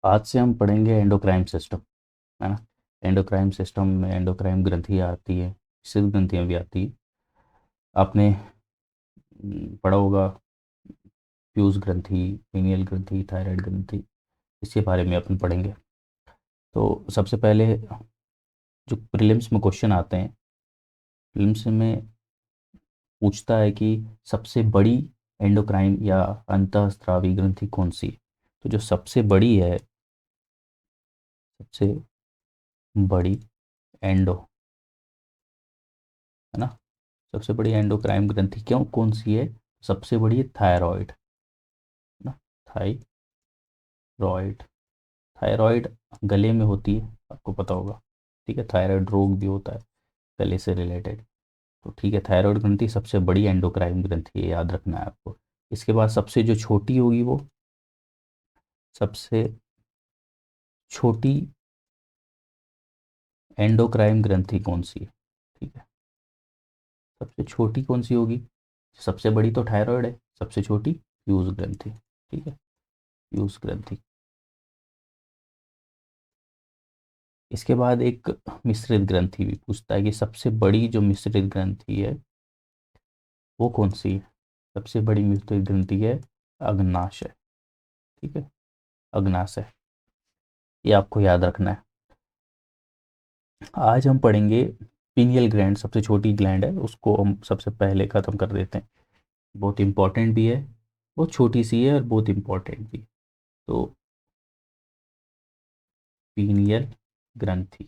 आज से हम पढ़ेंगे एंडोक्राइन सिस्टम, है ना। एंडोक्राइन सिस्टम में एंडोक्राइन ग्रंथियाँ आती है, शीत ग्रंथियाँ भी आती है। आपने पढ़ा होगा फ्यूज ग्रंथि, पीनियल ग्रंथि, थायराइड ग्रंथि, इसके बारे में अपन पढ़ेंगे। तो सबसे पहले जो प्रीलिम्स में क्वेश्चन आते हैं, प्रीलिम्स में पूछता है कि सबसे बड़ी एंडोक्राइन या अंतःस्रावी ग्रंथि कौन सी है। तो जो सबसे बड़ी है, सबसे बड़ी एंडो, है ना, सबसे बड़ी एंडोक्राइन ग्रंथि क्यों कौन सी है? सबसे बड़ी है थायराइड, है ना। थायराइड, थायराइड गले में होती है, आपको पता होगा। ठीक है, थायराइड रोग भी होता है गले से रिलेटेड। तो ठीक है, थायराइड ग्रंथि सबसे बड़ी एंडोक्राइन ग्रंथि है, याद रखना है आपको। इसके बाद सबसे जो छोटी होगी वो, सबसे छोटी एंडोक्राइन ग्रंथि कौन सी है? ठीक है, सबसे छोटी कौन सी होगी? सबसे बड़ी तो थायराइड है, सबसे छोटी फ्यूज ग्रंथि। ठीक है, फ्यूज ग्रंथि। इसके बाद एक मिश्रित ग्रंथि भी पूछता है कि सबसे बड़ी जो मिश्रित ग्रंथि है वो कौन सी है। सबसे बड़ी मिश्रित ग्रंथि है अग्नाशय। ठीक है, अग्नाशय, ये आपको याद रखना है। आज हम पढ़ेंगे पीनियल ग्लैंड, सबसे छोटी ग्लैंड है, उसको हम सबसे पहले ख़त्म कर देते हैं। बहुत इंपॉर्टेंट भी है, बहुत छोटी सी है और बहुत इंपॉर्टेंट भी है। तो पीनियल ग्रंथि,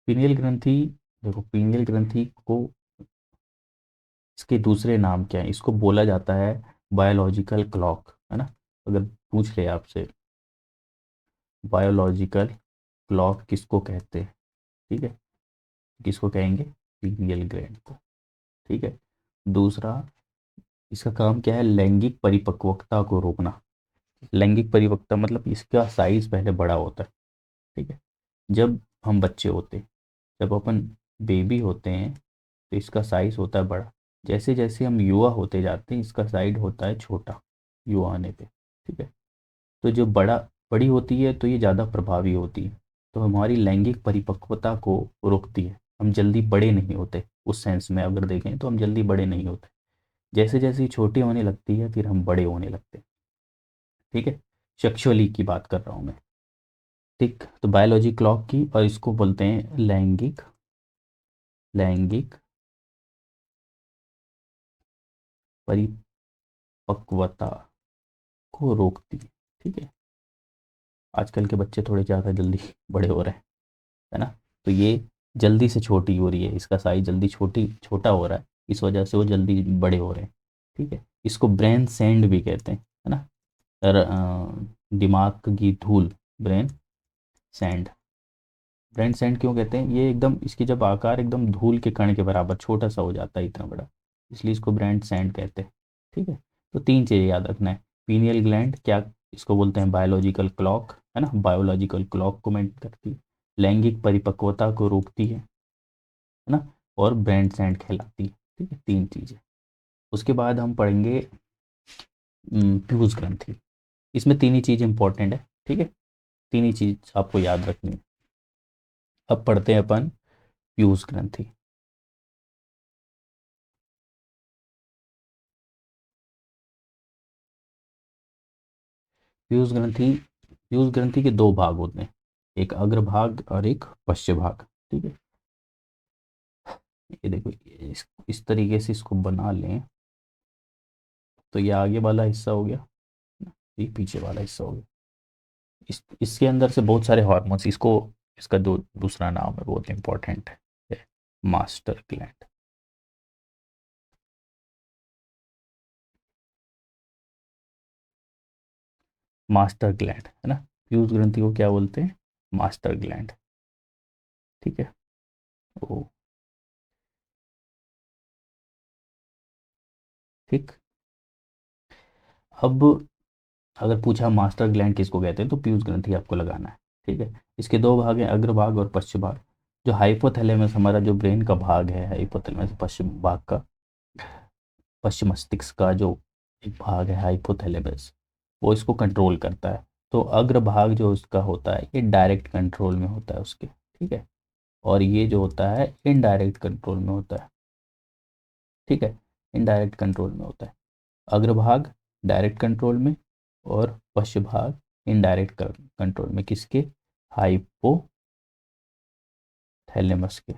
पीनियल ग्रंथि, देखो पीनियल ग्रंथि को, इसके दूसरे नाम क्या है? इसको बोला जाता है बायोलॉजिकल क्लॉक, है ना। अगर पूछ ले आपसे बायोलॉजिकल क्लॉक किसको कहते हैं, ठीक है, किसको कहेंगे? पीनियल ग्लैंड को। ठीक है, दूसरा, इसका काम क्या है? लैंगिक परिपक्वता को रोकना। लैंगिक परिपक्वता मतलब इसका साइज पहले बड़ा होता है। ठीक है, जब हम बच्चे होते हैं, जब अपन बेबी होते हैं, तो इसका साइज होता है बड़ा। जैसे जैसे हम युवा होते जाते हैं, इसका साइज होता है छोटा युवा आने पे। ठीक है, तो जो बड़ी होती है तो ये ज़्यादा प्रभावी होती है, तो हमारी लैंगिक परिपक्वता को रोकती है। हम जल्दी बड़े नहीं होते, उस सेंस में अगर देखें तो हम जल्दी बड़े नहीं होते। जैसे जैसे छोटी होने लगती है फिर हम बड़े होने लगते हैं। ठीक है, सेक्सुअली की बात कर रहा हूँ मैं। ठीक, तो बायोलॉजी क्लॉक की, और इसको बोलते हैं लैंगिक, लैंगिक परिपक्वता को रोकती है। ठीक है, आजकल के बच्चे थोड़े ज़्यादा जल्दी बड़े हो रहे हैं, है ना। तो ये जल्दी से छोटी हो रही है, इसका साइज जल्दी छोटा हो रहा है, इस वजह से वो जल्दी बड़े हो रहे हैं। ठीक है, इसको ब्रेन सैंड भी कहते हैं, है ना। दिमाग की धूल, ब्रेन सैंड। ब्रेन सैंड क्यों कहते हैं? ये एकदम, इसकी जब आकार एकदम धूल के कण के बराबर छोटा सा हो जाता है, इतना बड़ा, इसलिए इसको ब्रेन सैंड कहते हैं। ठीक है, तो तीन चीज़ें याद रखना है। पीनियल ग्लैंड क्या, इसको बोलते हैं बायोलॉजिकल क्लॉक, है ना, बायोलॉजिकल क्लॉक को मेंटेन करती है, लैंगिक परिपक्वता को रोकती है ना, और ब्रेन सैंड कहलाती है। ठीक है, तीन चीज़ें। उसके बाद हम पढ़ेंगे प्यूज ग्रंथि। इसमें तीन ही चीज़ इंपॉर्टेंट है। ठीक है, तीन ही चीज़ आपको याद रखनी है। अब पढ़ते हैं अपन प्यूज ग्रंथि। पीयूष ग्रंथि, पीयूष ग्रंथि के दो भाग होते हैं, एक अग्रभाग और एक पश्च भाग। ठीक है, ये देखो, इस तरीके से इसको बना लें तो ये आगे वाला हिस्सा हो गया, ये पीछे वाला हिस्सा हो गया। इसके अंदर से बहुत सारे हार्मोन्स, इसको, इसका जो दूसरा नाम है बहुत इंपॉर्टेंट है, मास्टर ग्लैंड। मास्टर ग्लैंड, है ना। पीयूष ग्रंथि को क्या बोलते हैं? Master gland. ठीक है, ओ, ठीक। अब अगर पूछा मास्टर ग्लैंड किसको कहते हैं, तो पीयूष ग्रंथि आपको लगाना है। ठीक है, इसके दो भाग हैं, अग्रभाग और पश्च भाग। जो हाइपोथैलेमस, हमारा जो ब्रेन का भाग है, हाइपोथैलेमस पश्चिम भाग का, पश्च मस्तिष्क का जो एक भाग है हाइपोथैलेमस, वो इसको कंट्रोल करता है। तो अग्र भाग जो उसका होता है ये डायरेक्ट कंट्रोल में होता है उसके, ठीक है। और ये जो होता है इनडायरेक्ट कंट्रोल में होता है, ठीक है, इनडायरेक्ट कंट्रोल में होता है। अग्रभाग डायरेक्ट कंट्रोल में और पश्च भाग इनडायरेक्ट कंट्रोल में, किसके, हाइपोथैलेमस के,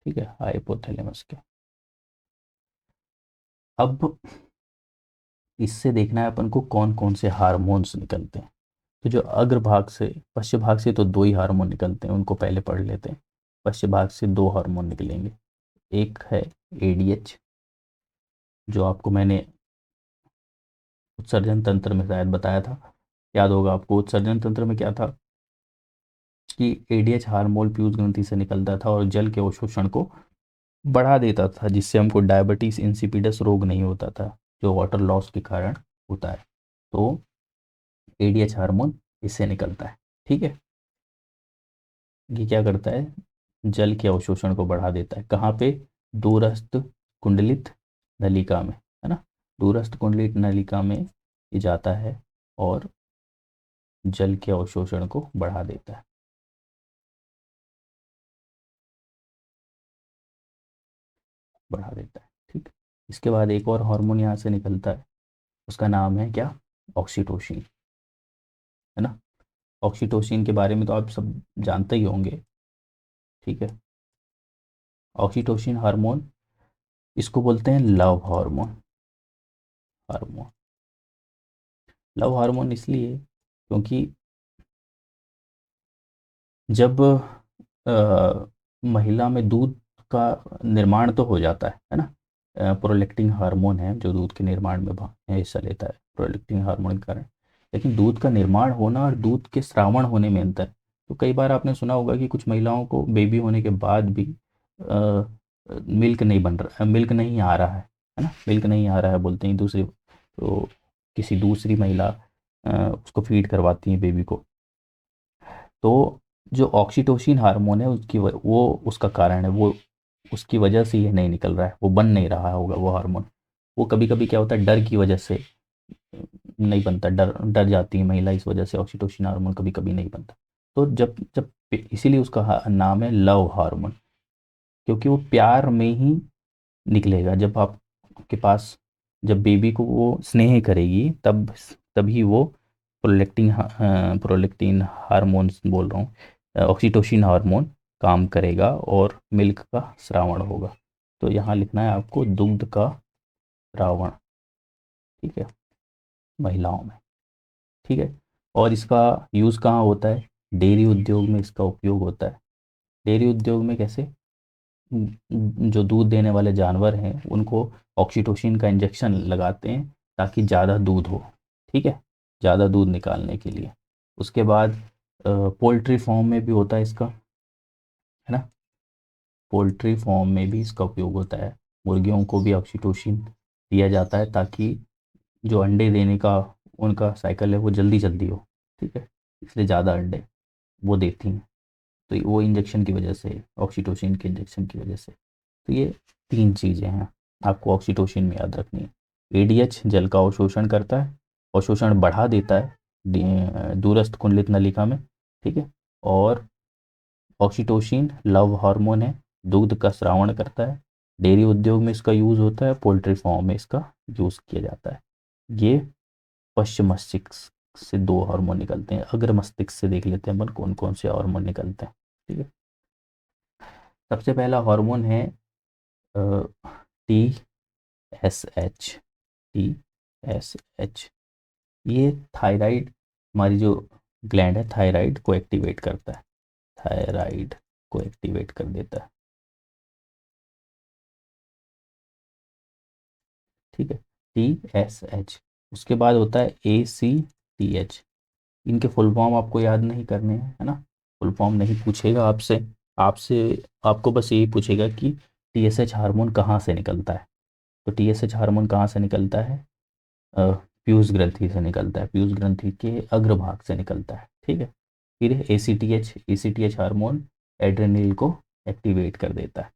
ठीक है, हाइपोथैलेमस के। अब इससे देखना है अपन को कौन कौन से हार्मोन्स निकलते हैं। तो जो अग्रभाग से, पश्चिम भाग से तो दो ही हार्मोन निकलते हैं, उनको पहले पढ़ लेते हैं। पश्चिम भाग से दो हार्मोन निकलेंगे, एक है एडीएच, जो आपको मैंने उत्सर्जन तंत्र में शायद बताया था, याद होगा आपको। उत्सर्जन तंत्र में क्या था कि एडीएच हार्मोन पीयूष ग्रंथि से निकलता था और जल के अवशोषण को बढ़ा देता था, जिससे हमको डायबिटीज इंसिपिडस रोग नहीं होता था, जो वाटर लॉस के कारण होता है। तो एडीएच हार्मोन इससे निकलता है, ठीक है। ये क्या करता है, जल के अवशोषण को बढ़ा देता है। कहाँ पे, दूरस्थ कुंडलित नलिका में, है ना, दूरस्थ कुंडलित नलिका में ये जाता है और जल के अवशोषण को बढ़ा देता है, बढ़ा देता है, ठीक। इसके बाद एक और हार्मोन यहाँ से निकलता है, उसका नाम है क्या, ऑक्सीटोसिन, है ना। ऑक्सीटोसिन के बारे में तो आप सब जानते ही होंगे, ठीक है। ऑक्सीटोसिन हार्मोन, इसको बोलते हैं love hormone, hormone, love hormone इसलिए क्योंकि जब महिला में दूध का निर्माण तो हो जाता है ना, प्रोलेक्टिन हार्मोन है जो दूध के निर्माण में हिस्सा लेता है, प्रोलेक्टिन हार्मोन के कारण। लेकिन दूध का निर्माण होना और दूध के स्रावण होने में अंतर। तो कई बार आपने सुना होगा कि कुछ महिलाओं को बेबी होने के बाद भी मिल्क नहीं बन रहा, मिल्क नहीं आ रहा है ना, मिल्क नहीं आ रहा है बोलते हैं दूसरी, तो किसी दूसरी महिला उसको फीड करवाती है बेबी को। तो जो ऑक्सीटोसिन हार्मोन है वो उसका कारण है, वो उसकी वजह से ये नहीं निकल रहा है, वो बन नहीं रहा होगा वो हार्मोन। वो कभी कभी क्या होता है, डर की वजह से नहीं बनता, डर डर जाती है महिला, इस वजह से ऑक्सीटोसिन हार्मोन कभी कभी नहीं बनता। तो जब जब इसीलिए उसका नाम है लव हार्मोन, क्योंकि वो प्यार में ही निकलेगा। जब आपके पास, जब बेबी को वो स्नेह करेगी तब तभी वो प्रोलेक्टिन प्रोलेक्टिन हार्मोन्स बोल रहा हूँ, ऑक्सीटोसिन हार्मोन काम करेगा और मिल्क का स्रावण होगा। तो यहाँ लिखना है आपको दुग्ध का स्रावण, ठीक है, महिलाओं में, ठीक है। और इसका यूज़ कहाँ होता है, डेयरी उद्योग में इसका उपयोग होता है। डेयरी उद्योग में कैसे, जो दूध देने वाले जानवर हैं उनको ऑक्सीटोसिन का इंजेक्शन लगाते हैं ताकि ज़्यादा दूध हो, ठीक है, ज़्यादा दूध निकालने के लिए। उसके बाद पोल्ट्री फार्म में भी होता है इसका, है ना, पोल्ट्री फार्म में भी इसका उपयोग होता है। मुर्गियों को भी ऑक्सीटोसिन दिया जाता है ताकि जो अंडे देने का उनका साइकिल है वो जल्दी जल्दी हो, ठीक है, इसलिए ज़्यादा अंडे वो देती हैं। तो वो इंजेक्शन की वजह से, ऑक्सीटोसिन के इंजेक्शन की वजह से। तो ये तीन चीज़ें हैं आपको ऑक्सीटोसिन में याद रखनी है। एडीएच जल का अवशोषण करता है, अवशोषण बढ़ा देता है दूरस्थ कुंडलित नलिका में, ठीक है। और ऑक्सीटोसिन लव हार्मोन है, दूध का स्रावण करता है, डेयरी उद्योग में इसका यूज़ होता है, पोल्ट्री फार्म में इसका यूज़ किया जाता है। ये पश्चिम मस्तिष्क से दो हार्मोन निकलते हैं। अग्र मस्तिष्क से देख लेते हैं अपन कौन कौन से हार्मोन निकलते हैं, ठीक है। सबसे पहला हार्मोन है T S H, T S H. ये थायराइड, हमारी जो ग्लैंड है थायराइड को एक्टिवेट करता है, थायराइड को एक्टिवेट कर देता है, ठीक है, टी एस एच। उसके बाद होता है ए सी टी एच। इनके फुल फॉर्म आपको याद नहीं करने हैं, है ना, फुल फॉर्म नहीं पूछेगा आपसे, आपसे आपको बस यही पूछेगा कि टी एस एच हार्मोन कहाँ से निकलता है। तो टी एस एच हार्मोन कहाँ से निकलता है, पीयूष ग्रंथि से निकलता है, पीयूष ग्रंथि के अग्रभाग से निकलता है, ठीक है। फिर A C T H hormone adrenal को एक्टिवेट कर देता है,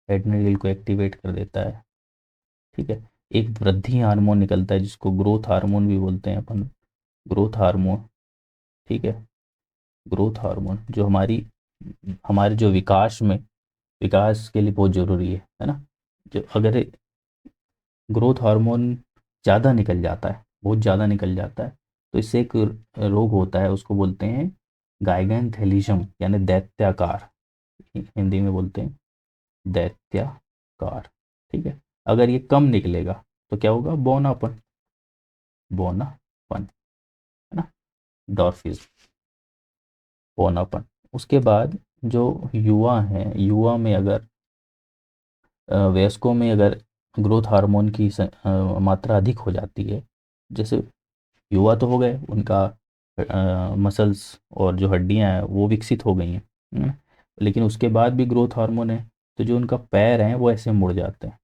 एड्रेनल को एक्टिवेट कर देता है। ठीक है। एक वृद्धि हार्मोन निकलता है जिसको ग्रोथ हार्मोन भी बोलते हैं अपन, ग्रोथ हार्मोन। ठीक है। ग्रोथ हार्मोन जो हमारे जो विकास के लिए बहुत ज़रूरी है ना। जो अगर ग्रोथ हार्मोन ज़्यादा निकल जाता है, बहुत ज़्यादा निकल जाता है, तो इससे एक रोग होता है, उसको बोलते हैं गाइगेंथेलिज्म यानी दैत्याकार। हिंदी में बोलते हैं दैत्याकार। ठीक है। अगर ये कम निकलेगा तो क्या होगा, बौनापन, बौनापन, है ना, डॉर्फिज्म, बौनापन। उसके बाद जो युवा हैं, युवा में अगर वयस्कों में अगर ग्रोथ हार्मोन की मात्रा अधिक हो जाती है, जैसे युवा तो हो गए, उनका मसल्स और जो हड्डियां हैं वो विकसित हो गई हैं, है ना? लेकिन उसके बाद भी ग्रोथ हार्मोन है, तो जो उनका पैर हैं वो ऐसे मुड़ जाते हैं।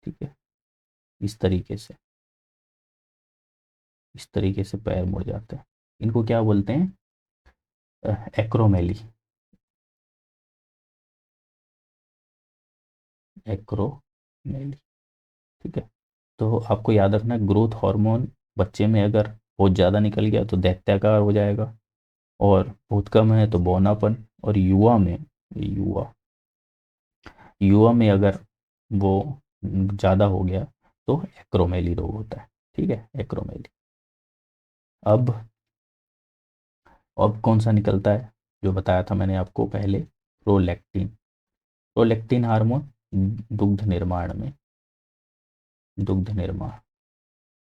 ठीक है। इस तरीके से, इस तरीके से पैर मुड़ जाते हैं। इनको क्या बोलते हैं, एक्रोमेली, एक्रोमेली। ठीक है। तो आपको याद रखना, ग्रोथ हार्मोन बच्चे में अगर बहुत ज़्यादा निकल गया तो दैत्याकार हो जाएगा, और बहुत कम है तो बौनापन, और युवा युवा में अगर वो ज़्यादा हो गया तो एक्रोमेली रोग होता है। ठीक है, एक्रोमेली। अब अब कौन सा निकलता है, जो बताया था मैंने आपको पहले, प्रोलैक्टिन। प्रोलैक्टिन हार्मोन दुग्ध निर्माण में, दुग्ध निर्माण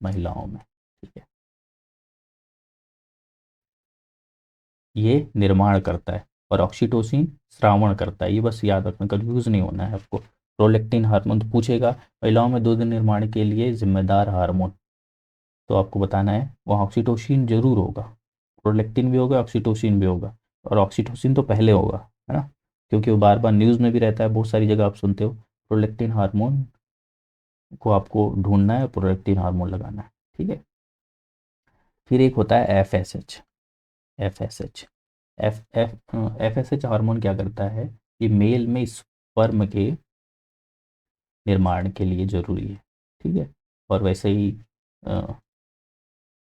महिलाओं में। ठीक है। ये निर्माण करता है, और ऑक्सीटोसिन श्रावण करता है। ये बस याद रखना, कंफ्यूज नहीं होना है आपको। प्रोलेक्टिन हार्मोन तो पूछेगा, महिलाओं में दूध निर्माण के लिए जिम्मेदार हार्मोन, तो आपको बताना है वहाँ ऑक्सीटोसिन जरूर होगा, प्रोलेक्टिन भी होगा, ऑक्सीटोसिन भी होगा। और ऑक्सीटोसिन तो पहले होगा, है ना, क्योंकि वो बार बार न्यूज़ में भी रहता है, बहुत सारी जगह आप सुनते हो। प्रोलेक्टिन हार्मोन को आपको ढूंढना है, प्रोलेक्टिन हार्मोन लगाना है। ठीक है। फिर एक होता है F S H, F S H, F F F S H hormone क्या करता है, ये मेल में स्पर्म के निर्माण के लिए ज़रूरी है। ठीक है। और वैसे ही अ,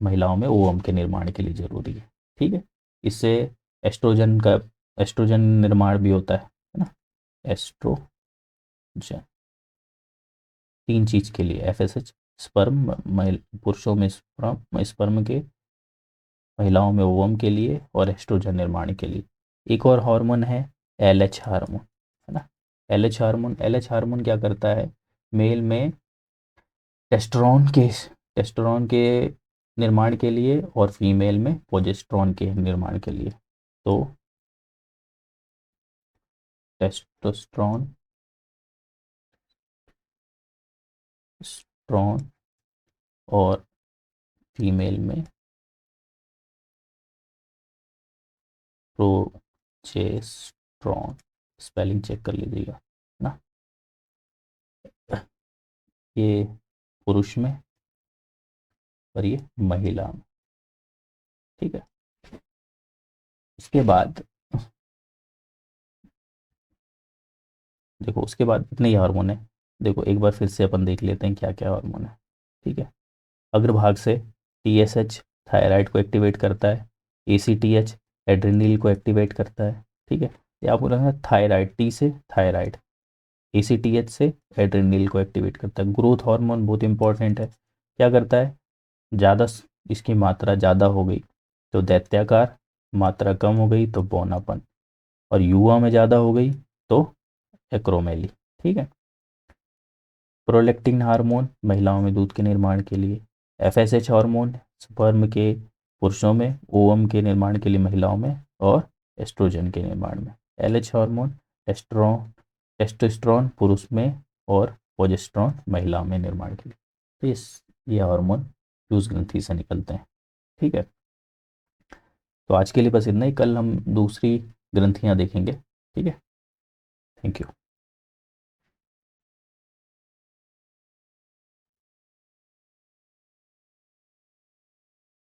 महिलाओं में ओवम के निर्माण के लिए ज़रूरी है। ठीक है। इससे एस्ट्रोजन का, एस्ट्रोजन निर्माण भी होता है ना, एस्ट्रोजन। तीन चीज़ के लिए एफ एस एच, स्पर्म, पुरुषों में स्पर्म, स्पर्म के, महिलाओं में ओवम के लिए, और एस्ट्रोजन निर्माण के लिए। एक और हार्मोन है एल एच हार्मोन, है ना, L H hormone. L H hormone क्या करता है, मेल में टेस्टोस्टेरोन के निर्माण के लिए, और फीमेल में प्रोजेस्टेरोन के निर्माण के लिए। तो टेस्टोस्टेरोन, स्ट्रॉन, और फीमेल में प्रोजेस्टेरोन, स्पेलिंग चेक कर लीजिएगा ना, ये पुरुष में और ये महिला में। ठीक है। उसके बाद देखो, उसके बाद इतने ही हार्मोन है। देखो एक बार फिर से अपन देख लेते हैं क्या क्या हार्मोन है। ठीक है। अग्रभाग से टी एस एच थायराइड को एक्टिवेट करता है, ए सी टी एच एड्रेनल को एक्टिवेट करता है। ठीक है। ये आपको रखना है, थायराइड, टी से थायराइड, ए सी टी एच से एड्रेनल को एक्टिवेट करता है। ग्रोथ हार्मोन बहुत इंपॉर्टेंट है, क्या करता है, ज़्यादा इसकी मात्रा ज़्यादा हो गई तो दैत्याकार, मात्रा कम हो गई तो बौनापन, और युवा में ज़्यादा हो गई तो एक्रोमेली। ठीक है। प्रोलेक्टिन हार्मोन महिलाओं में दूध के निर्माण के लिए, एफएसएच हार्मोन स्पर्म के पुरुषों में, ओवम के निर्माण के लिए महिलाओं में, और एस्ट्रोजन के निर्माण में। एलएच हार्मोन टेस्टोस्टेरोन पुरुष में, और प्रोजेस्टेरोन महिला में निर्माण के लिए। तो ये हार्मोन प्यूस ग्रंथि से निकलते हैं। ठीक है। तो आज के लिए बस इतना ही, कल हम दूसरी ग्रंथियाँ देखेंगे। ठीक है। Thank you.